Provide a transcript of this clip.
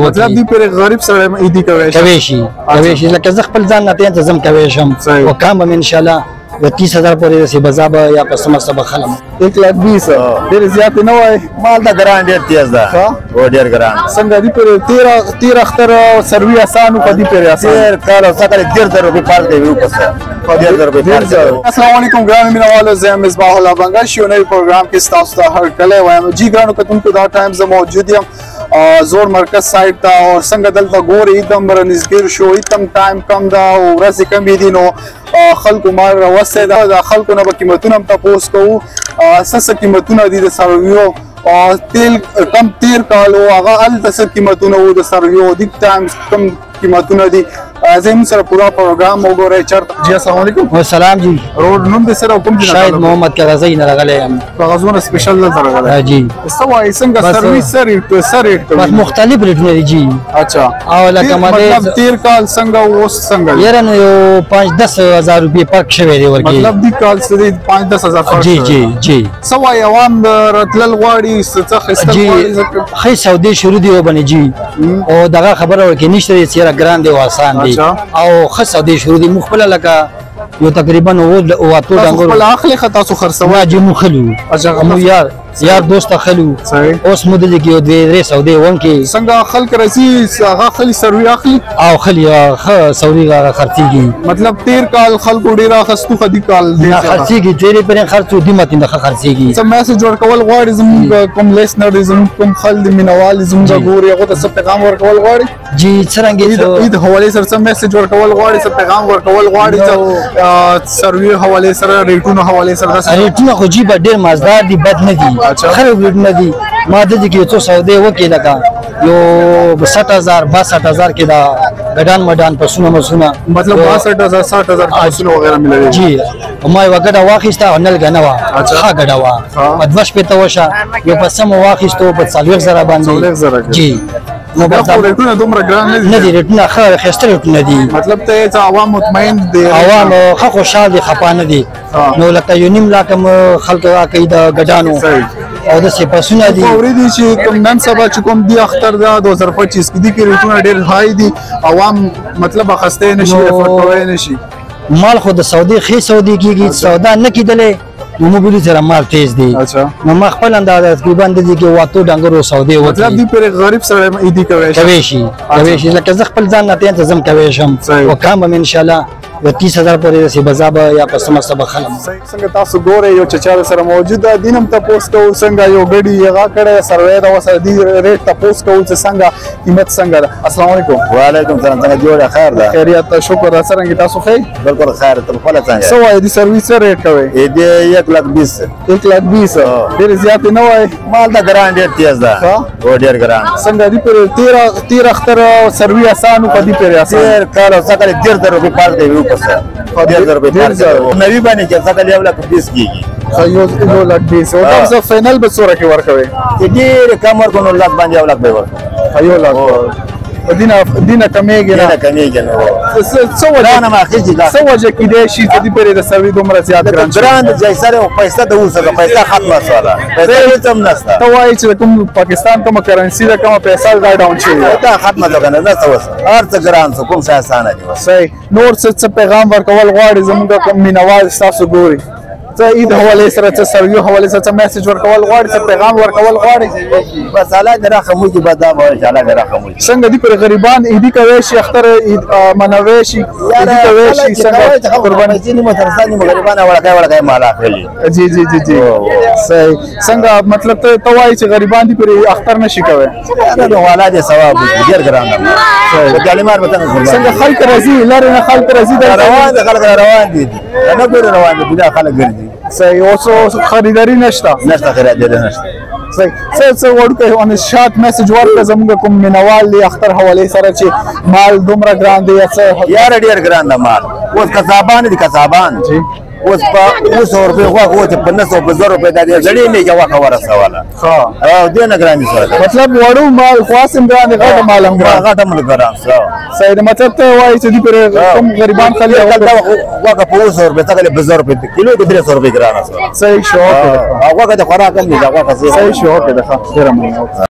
مطلب دی پر غریب سره ایدی کوي شي لکه زه خپل ځان نه ته زم کوي شم او کام ان شاء الله و 30000 پورې رسي بزاب یا په سمسته بخلم 120 ډېر زیات نه وای مال دا ګران ډېر تیز ده او ډېر ګران څنګه دی پر 13 اختر سروي آسان کو دی پر آسان کار سره 1.5 روپے پار دی یو پسه 1.5 روپے پار دی السلام علیکم ګران مینوالو زه مصباح الله بنگا شو نوی پروګرام کې تاسو ته هر کله وایم جی ګرانو کتونکو دا ټایم زه موجود یم زور مرکز سایت ته او څنګه دلته ګوري دم رنځګیر شو ایتم ټایم کم دا او ورځ کم دي نو خلکو مال راوسته دا خلکو نه به قیمتونه هم تاسو کوو اساس قیمتونه دي د سرویو او تیل کم تیر کالو هغه ال تاسو قیمتونه وو د سرویو د ټایم کم قیمتونه دي زموږ سره پورا پروګرام وګورئ چرته جی السلام علیکم والسلام جی روډ نوم د سره کوم شاید محمد کاغذی نه راغلی یم کاغذونه سپیشل نه راغلی جی سوای څنګه سرویس سره بس مختلف ریټونه دي جی اچھا او لکه مطلب تیر کال څنګه اوس څنګه یاره نو 5-10 روپے فرق شوی دی ورکی مطلب دی کال سره 5-10 فرق جی سوای عوام راتلل غواړي څه خسته غواړي خې سعودي شروع دی وبني جی او دغه خبره ورکی نشته چې ګران دی واسان دی او خاصه دي شروع دي مخبله لکه یو تقریبا او اتو ډنګور خپل اخلي خطا سو خرڅوا جی مخلو مو یار دوست خلو اوس مودل کې یو درې سعودي ونکي څنګه خلک رسی هغه خلی سروي اخلي او خلی سعودي هغه خرڅيږي مطلب تیر کال خلکو ډیره خستو خدي کال دي خرڅيږي تیرې پر خرڅو دي متنه خرڅيږي څه میسج ورکول غواړي زموږ کوم لیسنر زموږ کوم خلک مینوال زموږ ګوري هغه ته پیغام ورکول غواړي جی څنګه د حواله سره څه میسج ورکول غواړي څه پیغام ورکول غواړي سروي حواله سره ریټونو حواله سره ریټونو خو جی ډیر مزدار دي بد نه دي خراب ریټونه دي ما د دې کې څو سعودي وکي لگا یو 60000 62000 کې دا غډان مډان پسونه مسونه مطلب 62000 60000 پسونه وغیرہ ملي جی ما یو غډا واخیسته نل غنوا ښه غډا وا مدوش په توشه یو پسم واخیستو په 40000 باندې جی نو دا ریټونه دومره ګران نه دي ریټونه ښه خسته ریټونه دي مطلب ته چې عوام مطمئن دي عوام ښه خوشاله دي خپانه دي نو لکه یو نیم لاکم خلک عقیده غډانو او د سپاسونه دي اوریدي چې کوم نن سبا چې کوم دی اختر دا 2025 کې دي کې ریټونه ډېر هاي دي عوام مطلب خسته نشي افورډ نشي مال خو د سعودي خې سعودي کېږي سودا نه کېدلې موبایل سره مال تیز دی نو ما خپل اندازه تقریبا د دې کې واتو ډنګرو سعودي وتی مطلب دی پر غریب سره ایدی کوي شي لکه زه خپل ځان نه ته زم کوي شم او کام ان شاء الله و 30000 پورې رسي بزاب یا په سمسته بخلم څنګه تاسو ګورئ یو چچا سره موجود ده دینم تاسو کو څنګه یو غړي هغه کړه سروې دا وسره دی ریټ تاسو کو څنګه قیمت څنګه ده السلام علیکم وعلیکم السلام څنګه جوړه خیر ده خیریت شکر سره تاسو ښه بالکل خیر ته خپل څنګه سو وای دي سرویس ریټ کوي دې 120 120 ډیر زیات نه وای مال دا ګران ډیر تیز ده او ډیر ګران څنګه دی پر 13 اختر سروي آسان کو دی پر آسان کار سره 1.5 روپے پار دی یو پسه 1.5 روپے پار دی نوی باندې چې څنګه یو 120 کیږي یو 120 او تاسو فائنل به سره کې ورکوي ډیر کم ورکو نو لاک باندې یو لاک به ورکو یو لاک دینه کمیږي نه څو وجه نه ماخذ دا څو وجه کې دی شي د دې پرې د سروي دومره زیات ګران ځای سره پیسې د اوسه پیسې ختمه سواله پیسې هم نشته ته وایي چې کوم پاکستان کوم کرنسی دا کوم پیسې دا ډاون شي دا ختمه ده نه څه هر څه ګران څه کوم څه اسانه دي صحیح نور څه پیغام ورکول غواړي زموږ کوم مینوال تاسو ګوري ته اید حواله سره څه سروي حواله سره میسج ورکول غواړي څه پیغام ورکول غواړي بس الله دې راخمو کې بدا وای چې الله دې راخمو څنګه دي پر غریبان ایدی کوي شي اختر منوي شي ایدی کوي شي څنګه قرباني دي مترساني غریبانه وړکای مال اخلي جی صحیح څنګه مطلب ته توای چې غریبان دي پر اختر نشي کوي دا والا دې ثواب ډیر ګران ده صحیح کلمات مته څنګه خلک راځي لاره نه خلک راځي روان دي نه ګور روان دي دا خلک ګرځي صحیح اوسو خریداري نشته خریداري نشته صحیح څه ورته ان شات میسج ورکړه زموږ کوم مینوال دی اختر حواله سره چې مال دومره ګران دی یار ډیر ګران ده مال اوس کسابان دي کسابان اوس په 200 روپے غوښه چې په 900 په 1000 روپے د زړې نه یو خبره سواله او دې نه ګران دي مطلب وړو مال خاصم ګران دي غټ مال هم غټ مال ګران صحیح مطلب ته وایي چې دې پر کوم غریبان خلک غوښه په 200 روپے څنګه په 1000 روپے کیلو کې 300 روپے ګران صحیح شو غوښه د خوراک هم دي غوښه صحیح شو کې ده ښه ډیر مننه